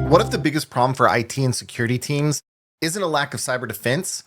What if the biggest problem for IT and security teams isn't a lack of cyber defense,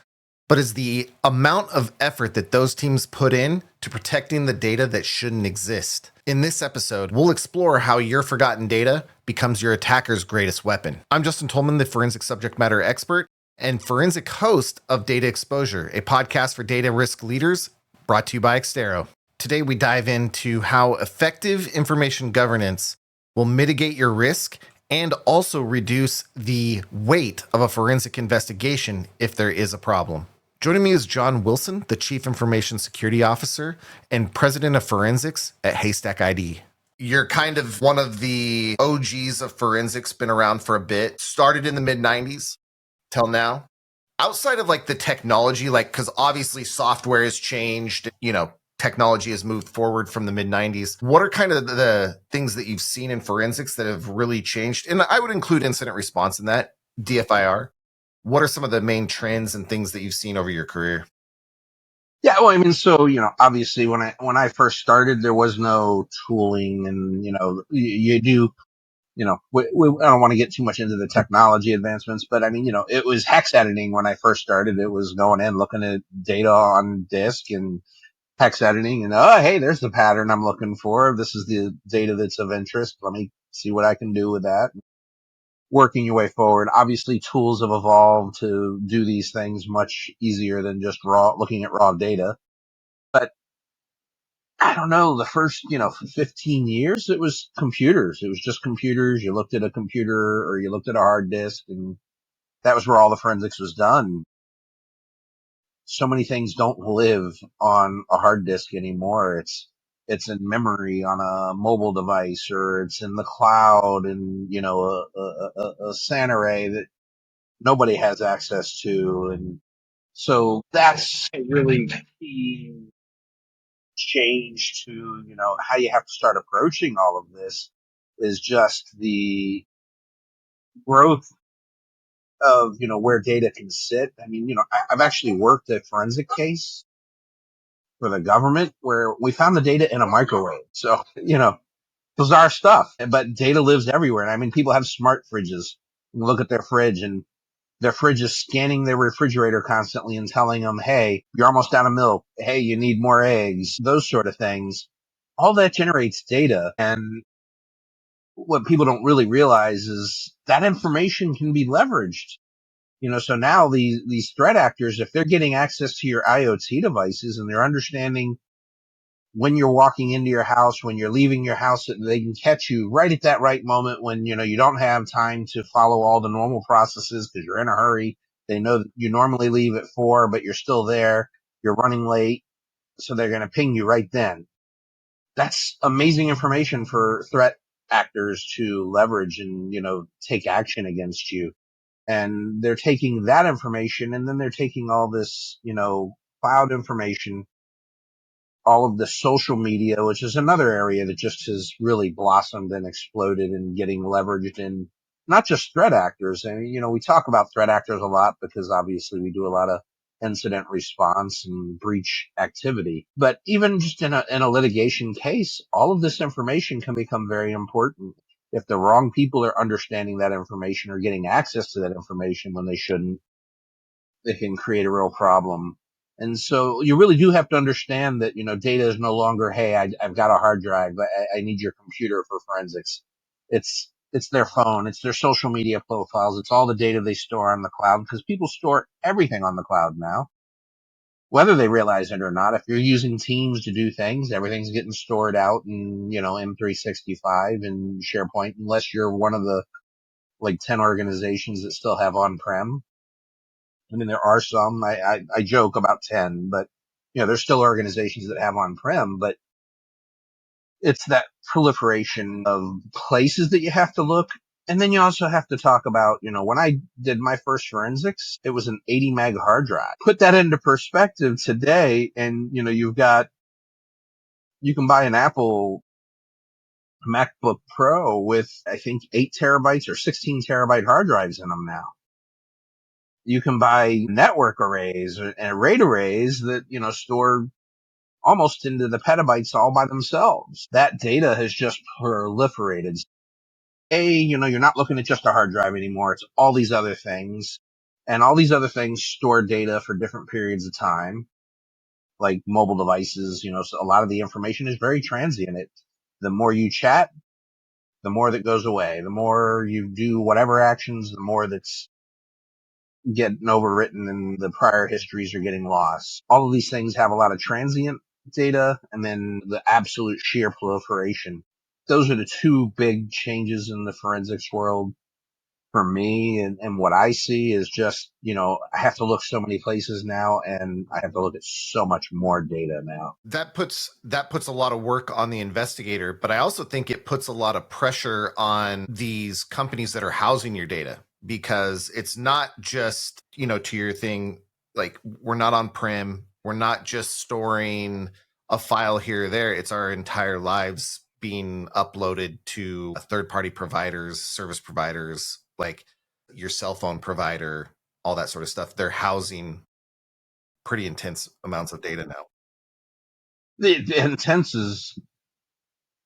but is the amount of effort that those teams put in to protecting the data that shouldn't exist? In this episode, we'll explore how your forgotten data becomes your attacker's greatest weapon. I'm Justin Tolman, the forensic subject matter expert and forensic host of Data Exposure, a podcast for data risk leaders brought to you by Xtero. Today, we dive into how effective information governance will mitigate your risk and also reduce the weight of a forensic investigation if there is a problem. Joining me is John Wilson, the Chief Information Security Officer and President of Forensics at HaystackID. You're kind of one of the OGs of forensics, been around for a bit, started in the mid-90s till now. Outside of like the technology, like, because obviously software has changed, technology has moved forward from the mid-90s. What are kind of the things that you've seen in forensics that have really changed? And I would include incident response in that, DFIR. What are some of the main trends and things that you've seen over your career? Yeah, well, obviously when I first started, there was no tooling, and you do, I don't want to get too much into the technology advancements, but it was hex editing when I first started. It was going in, looking at data on disk and hex editing, and oh, hey, there's the pattern I'm looking for. This is the data that's of interest. Let me see what I can do with that. Working your way forward. Obviously, tools have evolved to do these things much easier than just looking at raw data. But I don't know, the first, 15 years, it was computers. It was just computers. You looked at a computer or you looked at a hard disk, and that was where all the forensics was done. So many things don't live on a hard disk anymore. It's in memory on a mobile device, or it's in the cloud, and a SAN array that nobody has access to. And so that's a really key change to, how you have to start approaching all of this, is just the growth of, where data can sit. I've actually worked a forensic case for the government where we found the data in a microwave. So, bizarre stuff, but data lives everywhere. And people have smart fridges. You look at their fridge, and their fridge is scanning their refrigerator constantly and telling them, hey, you're almost out of milk. Hey, you need more eggs, those sort of things. All that generates data. And what people don't really realize is that information can be leveraged. So now these threat actors, if they're getting access to your IoT devices and they're understanding when you're walking into your house, when you're leaving your house, they can catch you right at that right moment when, you don't have time to follow all the normal processes because you're in a hurry. They know that you normally leave at 4, but you're still there. You're running late. So they're going to ping you right then. That's amazing information for threat actors to leverage and, take action against you. And they're taking that information, and then they're taking all this, cloud information, all of the social media, which is another area that just has really blossomed and exploded and getting leveraged in not just threat actors. And, we talk about threat actors a lot because obviously we do a lot of incident response and breach activity. But even just in a litigation case, all of this information can become very important. If the wrong people are understanding that information or getting access to that information when they shouldn't, it can create a real problem. And so you really do have to understand that, data is no longer, hey, I've got a hard drive, but I need your computer for forensics. It's their phone. It's their social media profiles. It's all the data they store on the cloud, because people store everything on the cloud now, whether they realize it or not. If you're using Teams to do things, everything's getting stored out in, M365 and SharePoint, unless you're one of the like 10 organizations that still have on-prem. There are some, I joke about 10, but, there's still organizations that have on-prem, but it's that proliferation of places that you have to look. And then you also have to talk about, when I did my first forensics, it was an 80 meg hard drive. Put that into perspective today, and, you can buy an Apple MacBook Pro with, I think, 8 terabytes or 16 terabyte hard drives in them now. You can buy network arrays and RAID arrays that, store almost into the petabytes all by themselves. That data has just proliferated. you're not looking at just a hard drive anymore. It's all these other things. And all these other things store data for different periods of time, like mobile devices. So a lot of the information is very transient. The more you chat, the more that goes away. The more you do whatever actions, the more that's getting overwritten and the prior histories are getting lost. All of these things have a lot of transient data and then the absolute sheer proliferation. Those are the two big changes in the forensics world for me. And what I see is just, I have to look so many places now and I have to look at so much more data now. That puts a lot of work on the investigator, but I also think it puts a lot of pressure on these companies that are housing your data, because it's not just, to your thing, like, we're not on prem, we're not just storing a file here or there, it's our entire lives being uploaded to third party providers, service providers, like your cell phone provider, all that sort of stuff. They're housing pretty intense amounts of data now. The intense is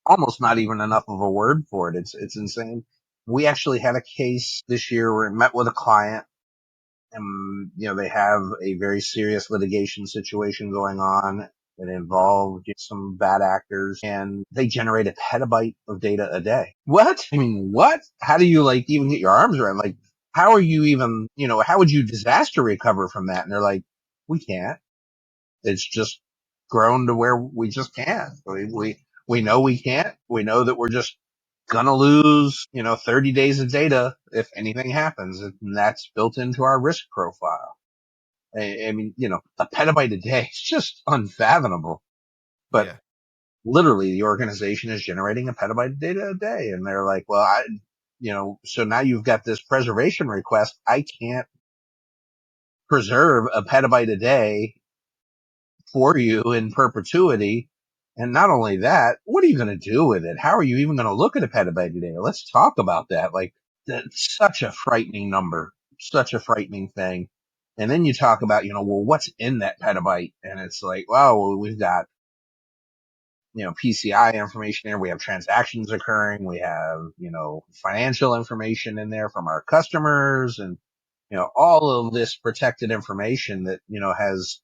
almost not even enough of a word for it. It's insane. We actually had a case this year where it met with a client and, they have a very serious litigation situation going on. It involved some bad actors and they generate a petabyte of data a day. What? I mean, what? How do you even get your arms around? Like, how are you even, how would you disaster recover from that? And they're like, we can't. It's just grown to where we just can't. We know we can't. We know that we're just gonna lose, 30 days of data if anything happens. And that's built into our risk profile. I mean, a petabyte a day is just unfathomable. But Yeah. literally the organization is generating a petabyte of data a day. And they're like, well, so now you've got this preservation request. I can't preserve a petabyte a day for you in perpetuity. And not only that, what are you going to do with it? How are you even going to look at a petabyte a day? Let's talk about that. Like, that's such a frightening number, such a frightening thing. And then you talk about, well, what's in that petabyte? And it's like, well, we've got, PCI information there. We have transactions occurring. We have, financial information in there from our customers and, all of this protected information that, has,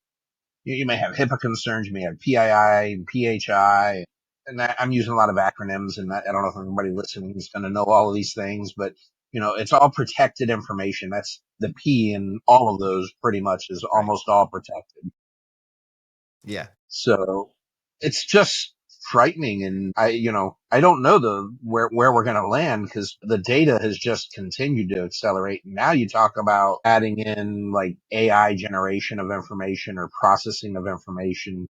you may have HIPAA concerns, you may have PII and PHI, and I'm using a lot of acronyms, and I don't know if everybody listening is going to know all of these things, but it's all protected information. That's the P in all of those pretty much is Right. almost all protected. Yeah. So it's just frightening. And I don't know where we're going to land because the data has just continued to accelerate. And now you talk about adding in like AI generation of information or processing of information,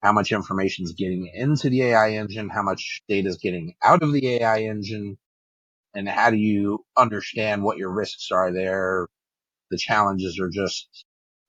how much information is getting into the AI engine, how much data is getting out of the AI engine, and how do you understand what your risks are there? The challenges are just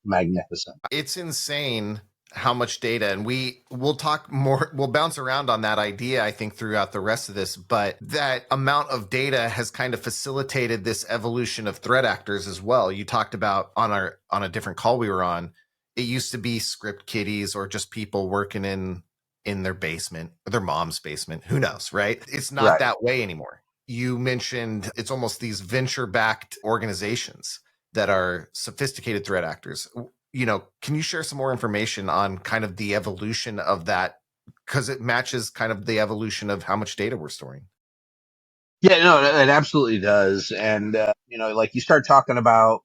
magnificent. It's insane how much data, and we'll talk more, we'll bounce around on that idea, I think, throughout the rest of this, but that amount of data has kind of facilitated this evolution of threat actors as well. You talked about on a different call we were on, it used to be script kiddies or just people working in their basement or their mom's basement, who knows, right? It's not Right. that way anymore. You mentioned it's almost these venture backed organizations that are sophisticated threat actors. Can you share some more information on kind of the evolution of that? Because it matches kind of the evolution of how much data we're storing. Yeah, no, it absolutely does. And, like you start talking about,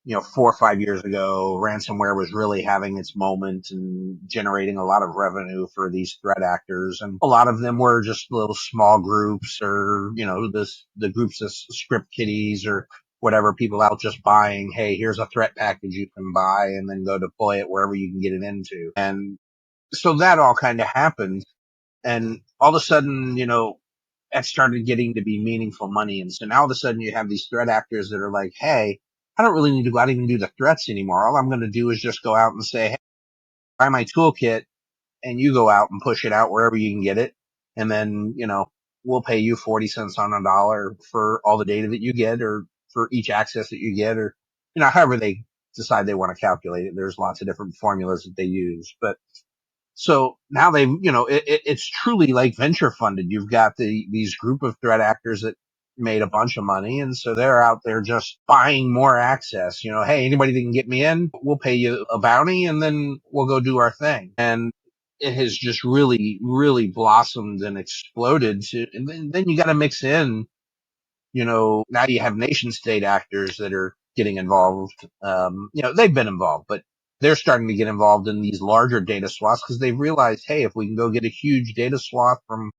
4 or 5 years ago, ransomware was really having its moment and generating a lot of revenue for these threat actors. And a lot of them were just little small groups or, the groups of script kiddies or whatever, people out just buying, hey, here's a threat package you can buy and then go deploy it wherever you can get it into. And so that all kind of happened. And all of a sudden, that started getting to be meaningful money. And so now all of a sudden you have these threat actors that are like, hey, I don't really need to go out and even do the threats anymore. All I'm going to do is just go out and say, hey, buy my toolkit and you go out and push it out wherever you can get it. And then, we'll pay you 40 cents on a dollar for all the data that you get or for each access that you get or, however they decide they want to calculate it. There's lots of different formulas that they use, but So now it's truly like venture funded. You've got these group of threat actors that made a bunch of money. And so they're out there just buying more access. Hey, anybody that can get me in, we'll pay you a bounty and then we'll go do our thing. And it has just really, really blossomed and exploded and then you got to mix in, now you have nation state actors that are getting involved. They've been involved, but they're starting to get involved in these larger data swaths because they've realized, hey, if we can go get a huge data swath from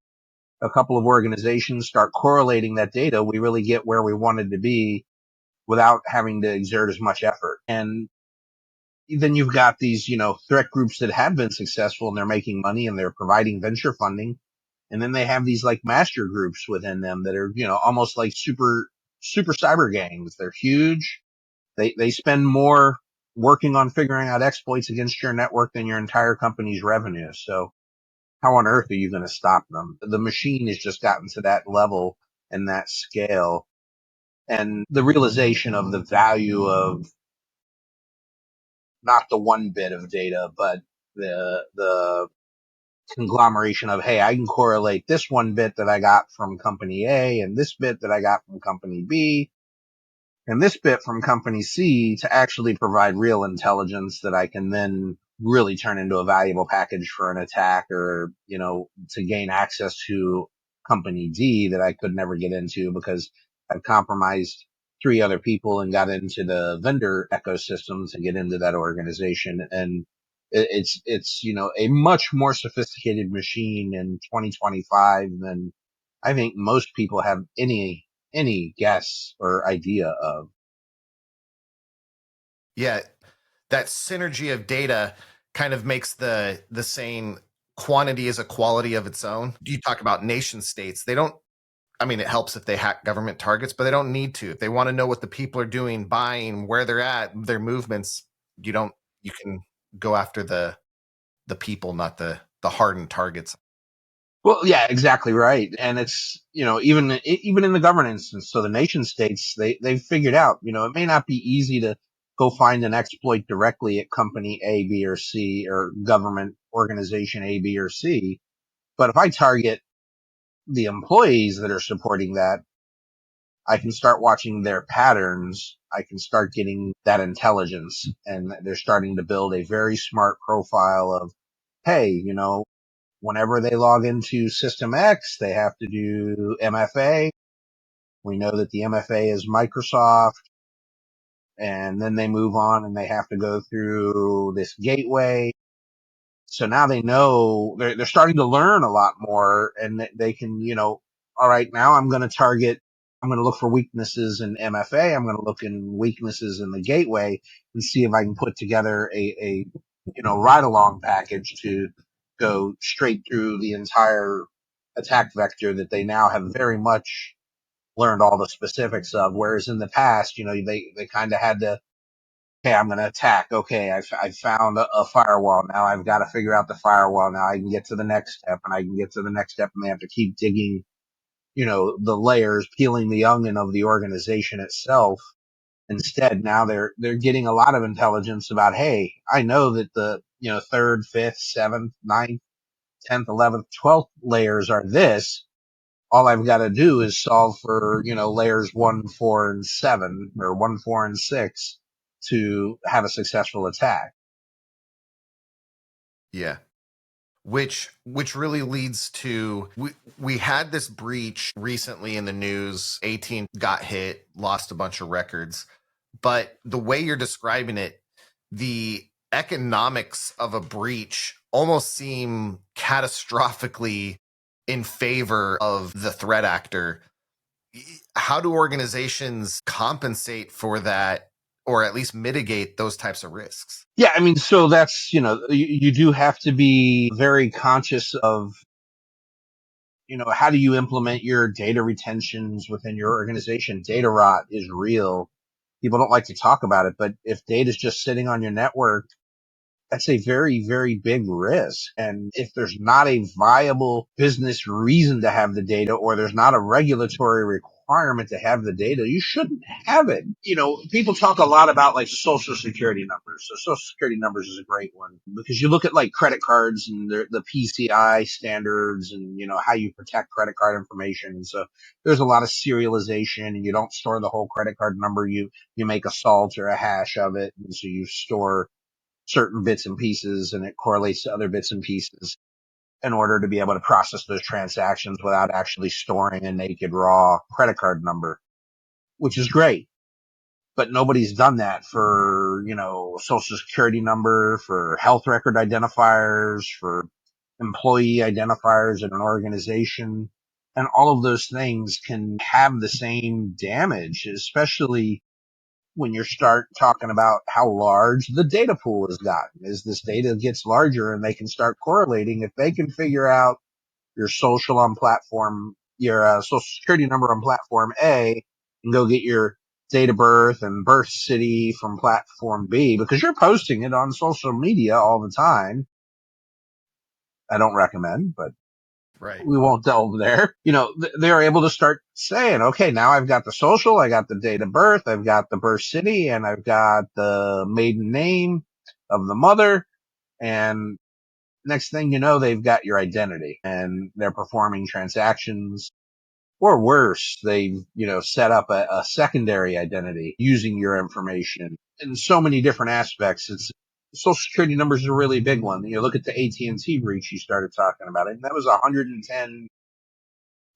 a couple of organizations, start correlating that data, we really get where we wanted to be without having to exert as much effort. And then you've got these, threat groups that have been successful and they're making money and they're providing venture funding. And then they have these like master groups within them that are, almost like super cyber gangs. They're huge. They spend more working on figuring out exploits against your network than your entire company's revenue. So how on earth are you going to stop them? The machine has just gotten to that level and that scale. And the realization of the value of not the one bit of data, but the conglomeration of, hey, I can correlate this one bit that I got from company A and this bit that I got from company B and this bit from company C to actually provide real intelligence that I can then really turn into a valuable package for an attack or, to gain access to company D that I could never get into because I've compromised three other people and got into the vendor ecosystem to get into that organization. And it's, a much more sophisticated machine in 2025 than I think most people have any guess or idea of. Yeah, that synergy of data kind of makes the saying quantity is a quality of its own. You talk about nation states. They don't, I mean, it helps if they hack government targets, but they don't need to. If they want to know what the people are doing, buying, where they're at, their movements, you can go after the people, not the hardened targets. Well, yeah, exactly right. And it's, even in the governance, and so the nation states, they've figured out, it may not be easy to go find an exploit directly at company A, B, or C or government organization A, B, or C. But if I target the employees that are supporting that, I can start watching their patterns. I can start getting that intelligence and they're starting to build a very smart profile of, hey, whenever they log into System X, they have to do MFA. We know that the MFA is Microsoft. And then they move on and they have to go through this gateway. So now they know they're starting to learn a lot more and they can, all right, now I'm going to look for weaknesses in MFA. I'm going to look in weaknesses in the gateway and see if I can put together a ride along package to go straight through the entire attack vector that they now have very much learned all the specifics of. Whereas in the past, they kind of had to, okay, I'm going to attack. Okay, I found a firewall. Now I've got to figure out the firewall. Now I can get to the next step and I can get to the next step and they have to keep digging, the layers, peeling the onion of the organization itself. Instead, now they're getting a lot of intelligence about, hey, I know that the, third, fifth, seventh, ninth, 10th, 11th, 12th layers are this. All I've got to do is solve for, layers 1, 4, and 7 or 1, 4, and 6 to have a successful attack. Yeah. Which really leads to we had this breach recently in the news. 18 got hit, lost a bunch of records. But the way you're describing it, the economics of a breach almost seem catastrophically in favor of the threat actor. How do organizations compensate for that or at least mitigate those types of risks? Yeah, I mean, so that's, you do have to be very conscious of, how do you implement your data retentions within your organization? Data rot is real. People don't like to talk about it, but if data is just sitting on your network that's a very, very big risk. And if there's not a viable business reason to have the data, or there's not a regulatory requirement to have the data, you shouldn't have it. People talk a lot about like social security numbers. So social security numbers is a great one, because you look at like credit cards and the PCI standards, and how you protect credit card information. And so there's a lot of serialization, and you don't store the whole credit card number. You make a salt or a hash of it. And so you store certain bits and pieces, and it correlates to other bits and pieces in order to be able to process those transactions without actually storing a naked raw credit card number, which is great. But nobody's done that for, social security number, for health record identifiers, for employee identifiers in an organization. And all of those things can have the same damage, especially when you start talking about how large the data pool has gotten. As this data gets larger and they can start correlating, if they can figure out your social on platform, your social security number on platform A, and go get your date of birth and birth city from platform B, because you're posting it on social media all the time. I don't recommend, but Right. we won't delve there. They're able to start saying, okay, now I've got the social, I got the date of birth, I've got the birth city, and I've got the maiden name of the mother. And next thing you know, they've got your identity, and they're performing transactions. Or worse, they've, set up a secondary identity using your information in so many different aspects. Social security numbers is a really big one. You look at the AT&T breach you started talking about, and that was 110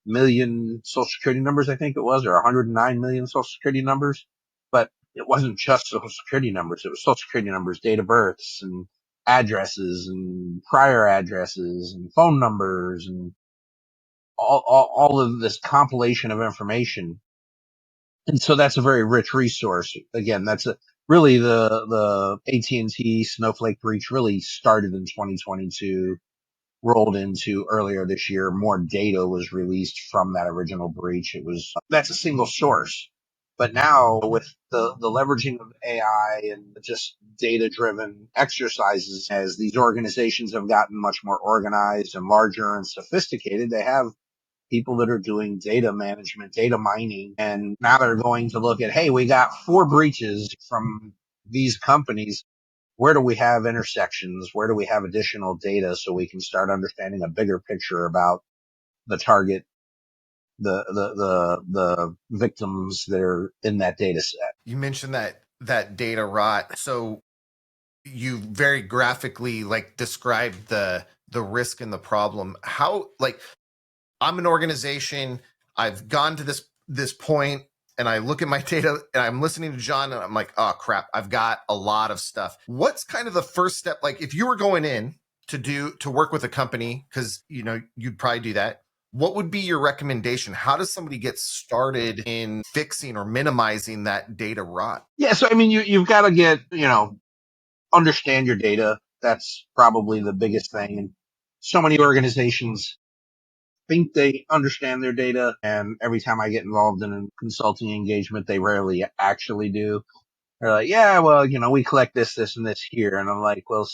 million social security numbers, I think it was, or 109 million social security numbers. But it wasn't just social security numbers. It was social security numbers, date of births, and addresses, and prior addresses, and phone numbers, and all of this compilation of information. And so that's a very rich resource. Again, that's really the AT&T Snowflake breach really started in 2022, rolled into earlier this year. More data was released from that original breach. That's a single source. But now with the leveraging of AI and just data driven exercises, as these organizations have gotten much more organized and larger and sophisticated, they have people that are doing data management, data mining. And now they're going to look at, hey, we got 4 breaches from these companies. Where do we have intersections? Where do we have additional data, so we can start understanding a bigger picture about the target, the victims that are in that data set? You mentioned that data rot. So you very graphically like described the risk and the problem. How, like, I'm an organization, I've gone to this point, and I look at my data and I'm listening to John and I'm like, oh crap, I've got a lot of stuff. What's kind of the first step? Like, if you were going in to work with a company, because you'd probably do that, what would be your recommendation? How does somebody get started in fixing or minimizing that data rot? Yeah. So, I mean, you've got to get, understand your data. That's probably the biggest thing. And so many organizations think they understand their data, and every time I get involved in a consulting engagement, they rarely actually do. They're like, yeah, well, we collect this, and this here. And I'm like, well,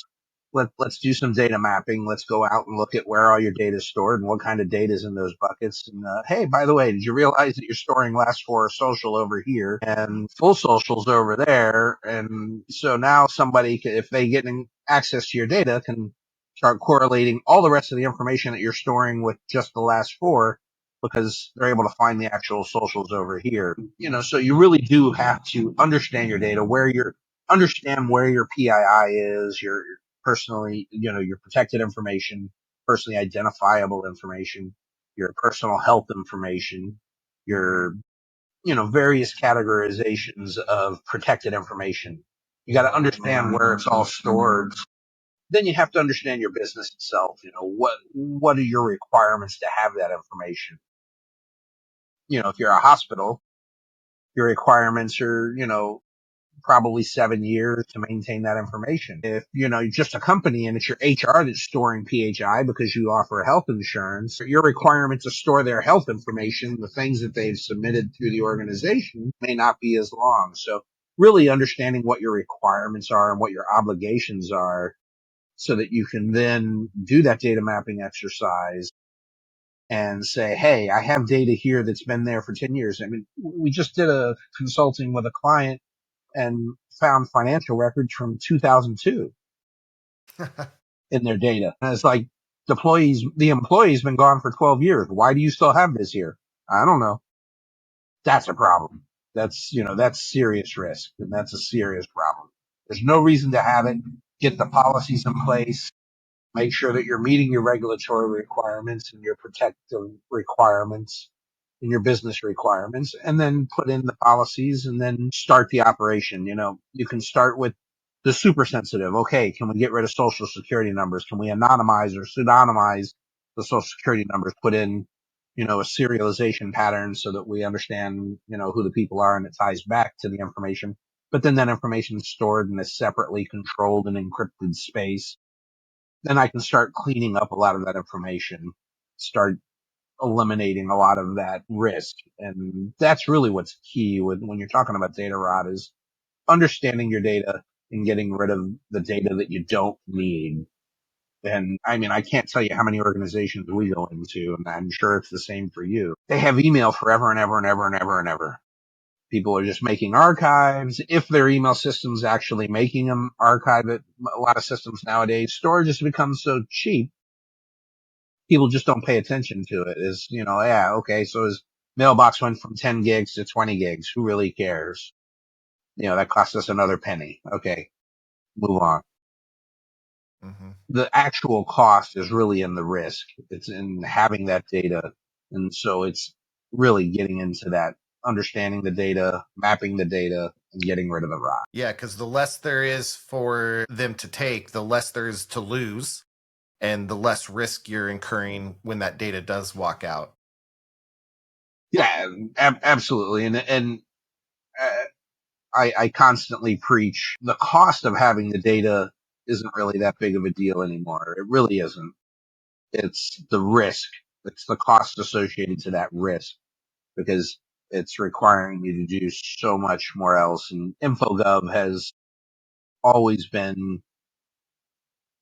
let's do some data mapping. Let's go out and look at where all your data is stored and what kind of data is in those buckets. And hey, by the way, did you realize that you're storing last 4 social over here and full socials over there? And so now somebody, if they get access to your data, can start correlating all the rest of the information that you're storing with just the last 4, because they're able to find the actual socials over here. So you really do have to understand your data, understand where your PII is, your personally, your protected information, personally identifiable information, your personal health information, your, various categorizations of protected information. You got to understand where it's all stored. Then you have to understand your business itself. What are your requirements to have that information? If you're a hospital, your requirements are, probably 7 years to maintain that information. If, you're just a company and it's your HR that's storing PHI because you offer health insurance, your requirement to store their health information, the things that they've submitted through the organization, may not be as long. So really understanding what your requirements are and what your obligations are so that you can then do that data mapping exercise and say, hey, I have data here that's been there for 10 years. I mean, we just did a consulting with a client and found financial records from 2002 in their data. And it's like, the employee's been gone for 12 years. Why do you still have this here? I don't know. That's a problem. That's serious risk, and that's a serious problem. There's no reason to have it. Get the policies in place. Make sure that you're meeting your regulatory requirements and your protective requirements and your business requirements, and then put in the policies and then start the operation. You can start with the super sensitive. Okay, can we get rid of social security numbers? Can we anonymize or pseudonymize the social security numbers? Put in, a serialization pattern so that we understand, who the people are and it ties back to the information. But then that information is stored in a separately controlled and encrypted space. Then I can start cleaning up a lot of that information, start eliminating a lot of that risk. And that's really what's key when you're talking about data rot, is understanding your data and getting rid of the data that you don't need. And I mean, I can't tell you how many organizations we go into, and I'm sure it's the same for you. They have email forever and ever and ever and ever and ever. People are just making archives. If their email system's actually making them archive it, a lot of systems nowadays, storage has become so cheap, people just don't pay attention to it. Yeah, okay, so his mailbox went from 10 gigs to 20 gigs. Who really cares? That cost us another penny. Okay, move on. Mhm. The actual cost is really in the risk. It's in having that data. And so it's really getting into that, understanding the data, mapping the data, and getting rid of the rot. Yeah, because the less there is for them to take, the less there is to lose, and the less risk you're incurring when that data does walk out. Yeah, absolutely. And uh, I constantly preach the cost of having the data isn't really that big of a deal anymore. It really isn't. It's the risk. It's the cost associated to that risk, because it's requiring you to do so much more else. And InfoGov has always been,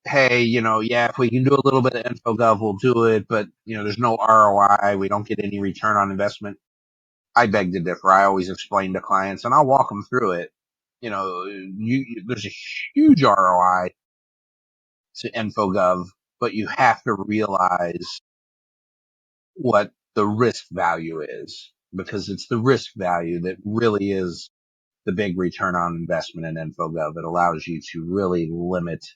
hey, yeah, if we can do a little bit of InfoGov, we'll do it, but there's no ROI. We don't get any return on investment. I beg to differ. I always explain to clients, and I'll walk them through it. There's a huge ROI to InfoGov, but you have to realize what the risk value is, because it's the risk value that really is the big return on investment in InfoGov. It allows you to really limit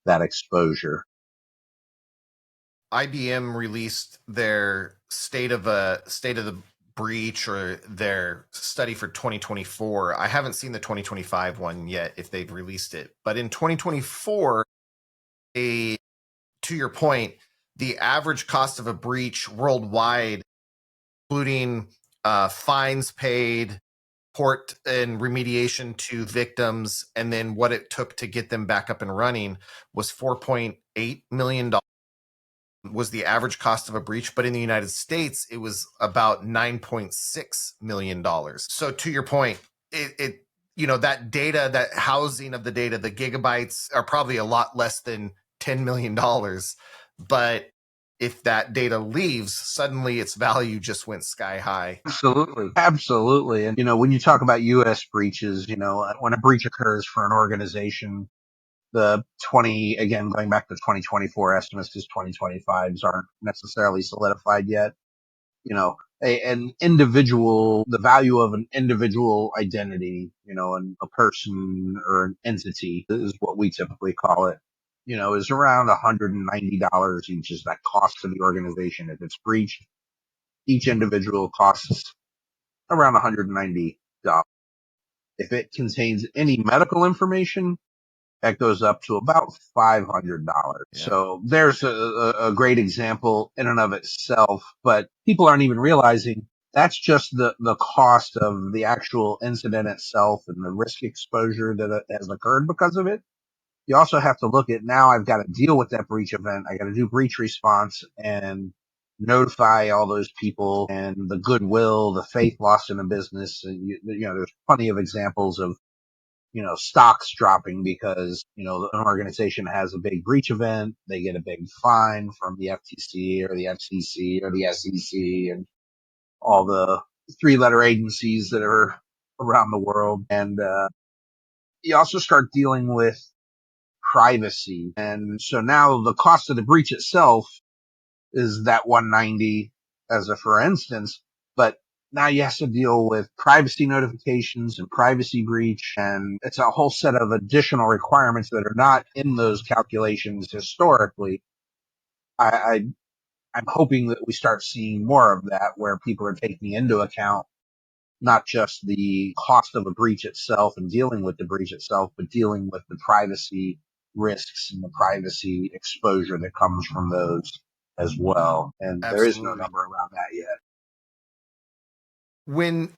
that exposure. IBM released their state of the breach, or their study for 2024. I haven't seen the 2025 one yet, if they've released it. But in 2024, a to your point, the average cost of a breach worldwide, including fines paid, support and remediation to victims, and then what it took to get them back up and running, was $4.8 million was the average cost of a breach. But in the United States, it was about $9.6 million. So to your point, it that data, that housing of the data, the gigabytes are probably a lot less than $10 million. But if that data leaves, suddenly its value just went sky high. Absolutely. Absolutely. And, when you talk about U.S. breaches, when a breach occurs for an organization, again, going back to 2024 estimates, because 2025s aren't necessarily solidified yet, the value of an individual identity, and a person or an entity is what we typically call it, is around $190 each, is that cost to the organization. If it's breached, each individual costs around $190. If it contains any medical information, that goes up to about $500. Yeah. So there's a great example in and of itself, but people aren't even realizing that's just the cost of the actual incident itself and the risk exposure that has occurred because of it. You also have to look at, now I've got to deal with that breach event. I got to do breach response and notify all those people, and the goodwill, the faith lost in a business. And there's plenty of examples of stocks dropping because, an organization has a big breach event. They get a big fine from the FTC or the FCC or the SEC and all the 3-letter agencies that are around the world. And, you also start dealing with privacy. And so now the cost of the breach itself is that 190 as a for instance, but now you have to deal with privacy notifications and privacy breach, and it's a whole set of additional requirements that are not in those calculations historically. I'm hoping that we start seeing more of that, where people are taking into account not just the cost of a breach itself and dealing with the breach itself, but dealing with the privacy risks and the privacy exposure that comes from those as well. And there is no Absolutely. number around that yet. When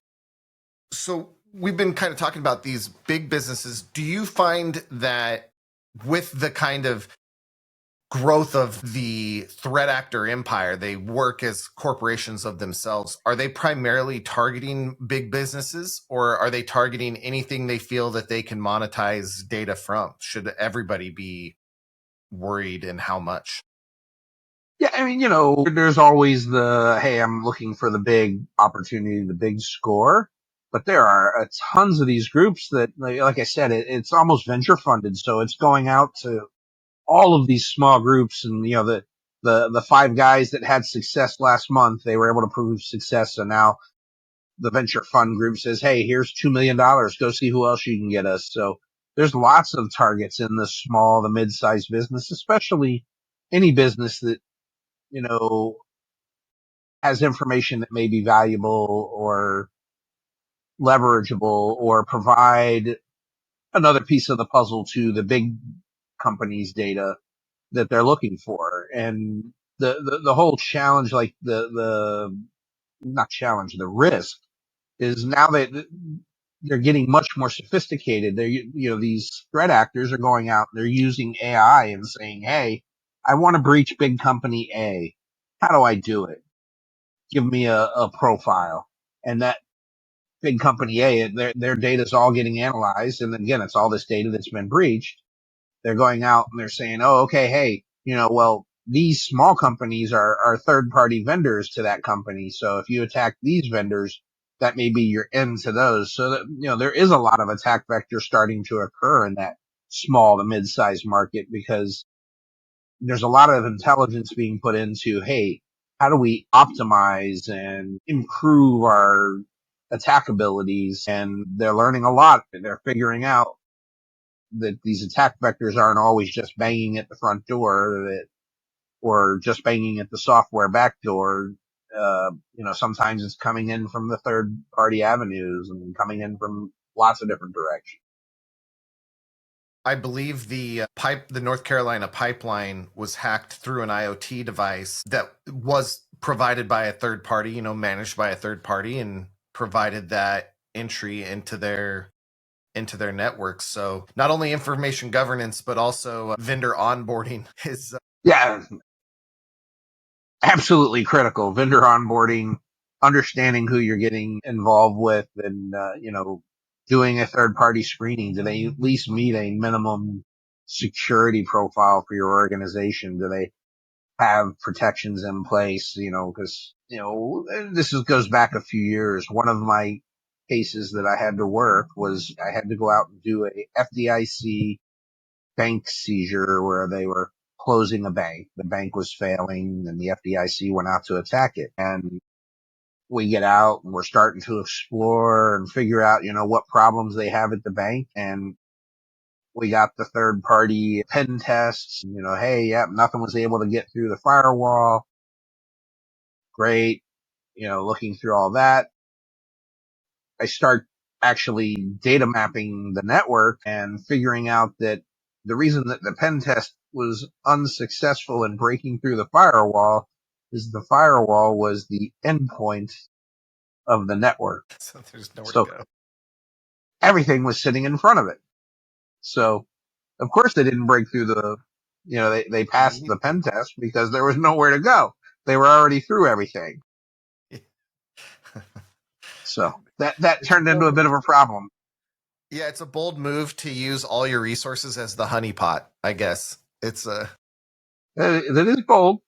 so we've been kind of talking about these big businesses. Do you find that with the kind of growth of the threat actor empire, they work as corporations of themselves? Are they primarily targeting big businesses, or are they targeting anything they feel that they can monetize data from? Should everybody be worried, and how much? Yeah, I mean, there's always hey, I'm looking for the big opportunity, the big score. But there are tons of these groups that, like I said, it's almost venture funded. So it's going out to all of these small groups, and the 5 guys that had success last month, they were able to prove success. So now the venture fund group says, hey, here's $2 million. Go see who else you can get us. So there's lots of targets in the small, the mid-sized business, especially any business that, has information that may be valuable or leverageable or provide another piece of the puzzle to the big companies' data that they're looking for. And the whole challenge, like the not challenge, the risk is now that they're getting much more sophisticated. These threat actors are going out, they're using AI and saying, hey, I want to breach big company A. How do I do it? Give me a profile. And that big company A, their data is all getting analyzed. And again, it's all this data that's been breached. They're going out and they're saying, oh, okay, hey, well, these small companies are third party vendors to that company. So if you attack these vendors, that may be your end to those. So that, there is a lot of attack vectors starting to occur in that small to mid-sized market, because there's a lot of intelligence being put into, hey, how do we optimize and improve our attack abilities? And they're learning a lot. They're figuring out that these attack vectors aren't always just banging at the front door, or just banging at the software back door. Sometimes it's coming in from the third party avenues and coming in from lots of different directions. I believe the North Carolina pipeline was hacked through an IoT device that was provided by a third party, managed by a third party, and provided that entry into their networks. So not only information governance, but also vendor onboarding is Yeah, absolutely critical. Vendor onboarding, understanding who you're getting involved with, and doing a third party screening. Do they at least meet a minimum security profile for your organization? Do they have protections in place? Because goes back a few years. One of my cases that I had to work was I had to go out and do a FDIC bank seizure where they were closing a bank. The bank was failing and the FDIC went out to attack it. And we get out and we're starting to explore and figure out, what problems they have at the bank. And we got the third party pen tests, hey, yep, nothing was able to get through the firewall. Great. Looking through all that, I start actually data mapping the network and figuring out that the reason that the pen test was unsuccessful in breaking through the firewall is the firewall was the endpoint of the network. so there's nowhere to So go. everything was sitting in front of it. So of course they didn't break through they passed the pen test because there was nowhere to go. They were already through everything. So that It's turned into a bit informative. of a problem. Yeah, it's a bold move to use all your resources as the honeypot, I guess. It's That is bold.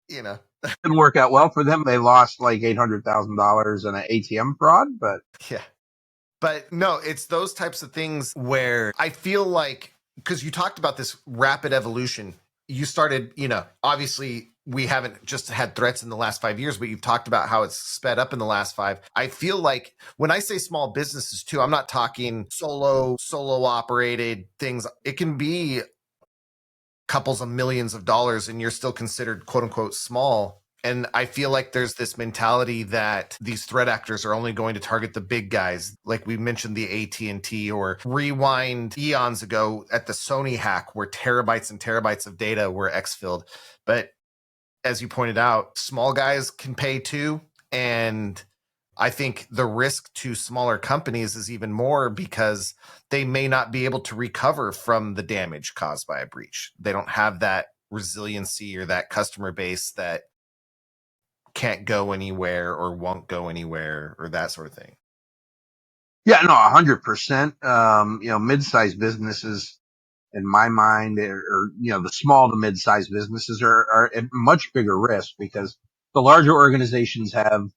you know, Didn't work out well for them. They lost like $800,000 in an ATM fraud, but yeah. But no, it's those types of things where I feel like, because you talked about this rapid evolution, you started, obviously we haven't just had threats in the last 5 years, but you've talked about how it's sped up in the last five. I feel like when I say small businesses too, I'm not talking solo operated things. It can be couples of millions of dollars and you're still considered quote unquote small. And I feel like there's this mentality that these threat actors are only going to target the big guys. Like we mentioned the AT&T, or rewind eons ago at the Sony hack where terabytes and terabytes of data were exfilled. But as you pointed out, small guys can pay too. And I think the risk to smaller companies is even more because they may not be able to recover from the damage caused by a breach. They don't have that resiliency or that customer base that can't go anywhere or won't go anywhere or that sort of thing. yeah, no, 100%. Mid-sized businesses, in my mind, the small to mid-sized businesses are at much bigger risk because the larger organizations have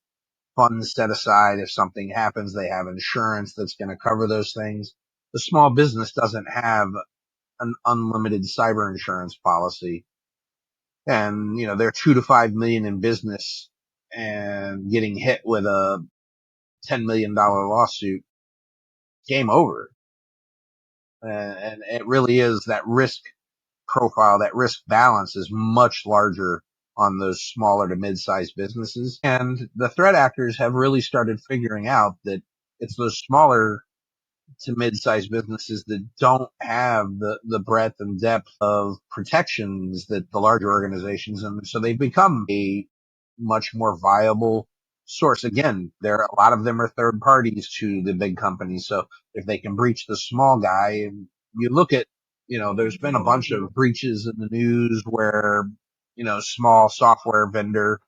funds set aside. If something happens, they have insurance that's going to cover those things. The small business doesn't have an unlimited cyber insurance policy. And, they're 2 to 5 million in business and getting hit with a $10 million lawsuit, game over. And it really is that risk profile, that risk balance is much larger on those smaller to mid-sized businesses. And the threat actors have really started figuring out that it's those smaller to mid-sized businesses that don't have the breadth and depth of protections that the larger organizations, and so they've become a much more viable source. Again, a lot of them are third parties to the big companies, so if they can breach the small guy, and you look at, there's been a bunch of breaches in the news where, small software vendor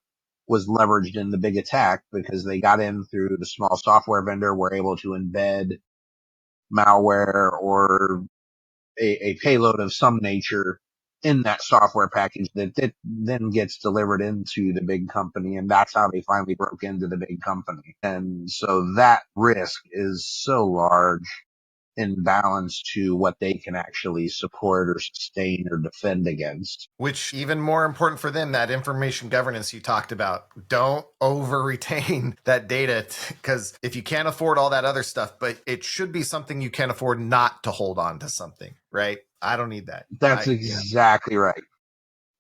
was leveraged in the big attack because they got in through the small software vendor, were able to embed malware or a payload of some nature in that software package that then gets delivered into the big company. And that's how they finally broke into the big company. And so that risk is so large in balance to what they can actually support or sustain or defend against. Which, even more important for them, that information governance you talked about. Don't over retain that data, because if you can't afford all that other stuff, but it should be something you can't afford not to hold on to something, right? I don't need that. That's exactly right.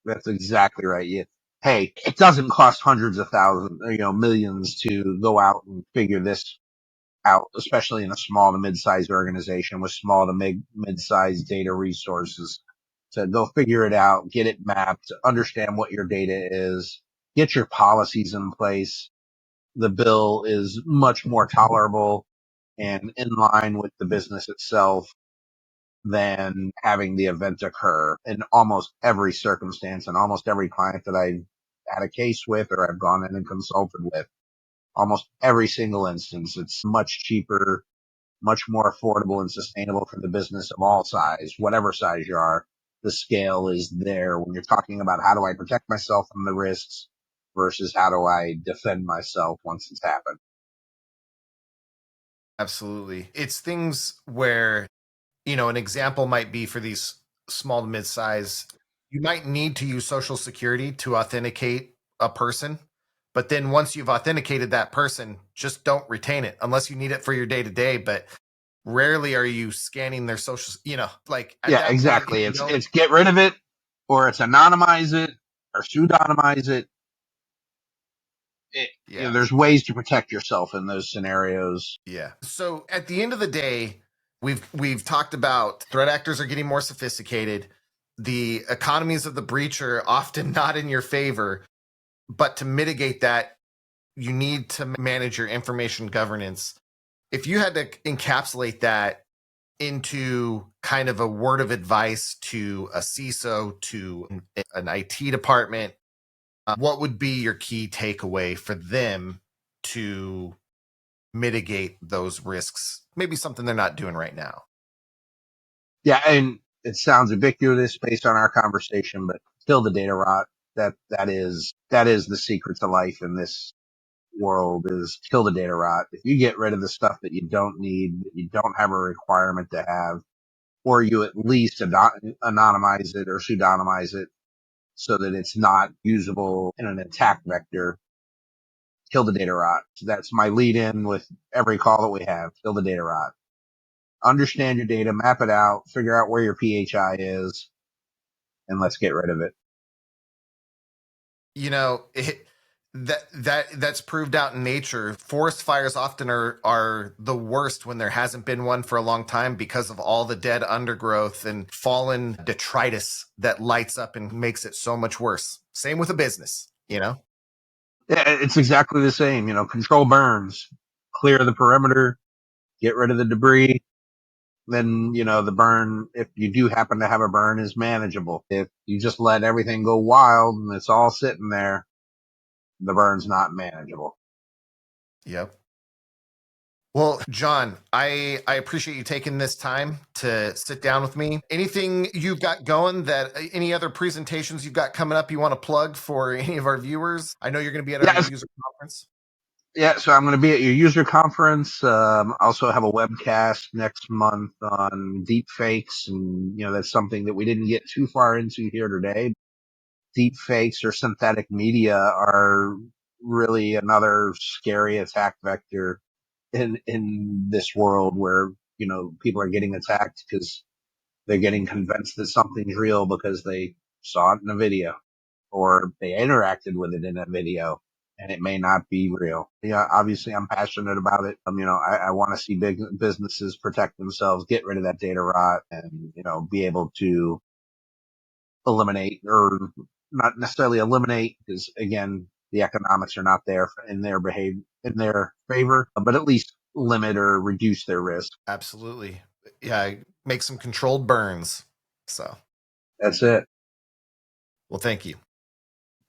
That's exactly right. Yeah. Hey, it doesn't cost hundreds of thousands, millions to go out and figure this out, especially in a small to mid-sized organization with small to mid-sized data resources, to go figure it out, get it mapped, understand what your data is, get your policies in place. The bill is much more tolerable and in line with the business itself than having the event occur in almost every circumstance and almost every client that I've had a case with or I've gone in and consulted with. Almost every single instance, it's much cheaper, much more affordable and sustainable for the business of all size, whatever size you are. The scale is there when you're talking about how do I protect myself from the risks versus how do I defend myself once it's happened. Absolutely. It's things where, an example might be for these small to mid-size, you might need to use social security to authenticate a person. But then once you've authenticated that person, just don't retain it unless you need it for your day to day. But rarely are you scanning their social, like at Yeah, that point, if exactly. you don't, It's get rid of it or it's anonymize it or pseudonymize it. yeah, There's ways to protect yourself in those scenarios. yeah. So at the end of the day, we've talked about threat actors are getting more sophisticated. The economies of the breach are often not in your favor, but to mitigate that, you need to manage your information governance. If you had to encapsulate that into kind of a word of advice to a CISO, to an IT department, what would be your key takeaway for them to mitigate those risks. Maybe something they're not doing right now. Yeah, and it sounds ubiquitous based on our conversation, but kill the data rot. That is the secret to life in this world, is kill the data rot. If you get rid of the stuff that you don't need, that you don't have a requirement to have, or you at least anonymize it or pseudonymize it so that it's not usable in an attack vector, kill the data rot. So that's my lead in with every call that we have. Kill the data rot. Understand your data, map it out, figure out where your PHI is, and let's get rid of it. You know, that's proved out in nature. Forest fires often are the worst when there hasn't been one for a long time because of all the dead undergrowth and fallen detritus that lights up and makes it so much worse. Same with a business, you know? Yeah, it's exactly the same. Control burns, clear the perimeter, get rid of the debris. Then, the burn, if you do happen to have a burn, is manageable. If you just let everything go wild and it's all sitting there, the burn's not manageable. Yep. Well, John, I appreciate you taking this time to sit down with me. Anything you've got going, that any other presentations you've got coming up you want to plug for any of our viewers? I know you're going to be at our user conference. Yeah, so I'm going to be at your user conference. Also have a webcast next month on deep fakes, and that's something that we didn't get too far into here today. Deep fakes or synthetic media are really another scary attack vector in this world where people are getting attacked because they're getting convinced that something's real because they saw it in a video or they interacted with it in a video, and it may not be real. Yeah, obviously I'm passionate about it. I want to see big businesses protect themselves, get rid of that data rot, and be able to eliminate, or not necessarily eliminate, because again, the economics are not there in their favor, but at least limit or reduce their risk. Absolutely. Yeah, make some controlled burns. So That's it. well, thank you.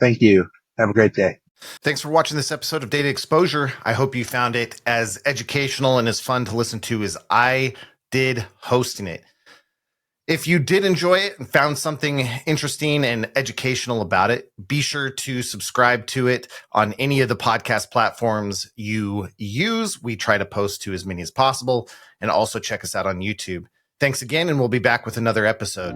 Thank you. Have a great day. Thanks for watching this episode of Data Exposure. I hope you found it as educational and as fun to listen to as I did hosting it. If you did enjoy it and found something interesting and educational about it, be sure to subscribe to it on any of the podcast platforms you use. We try to post to as many as possible, and also check us out on YouTube. Thanks again, and we'll be back with another episode.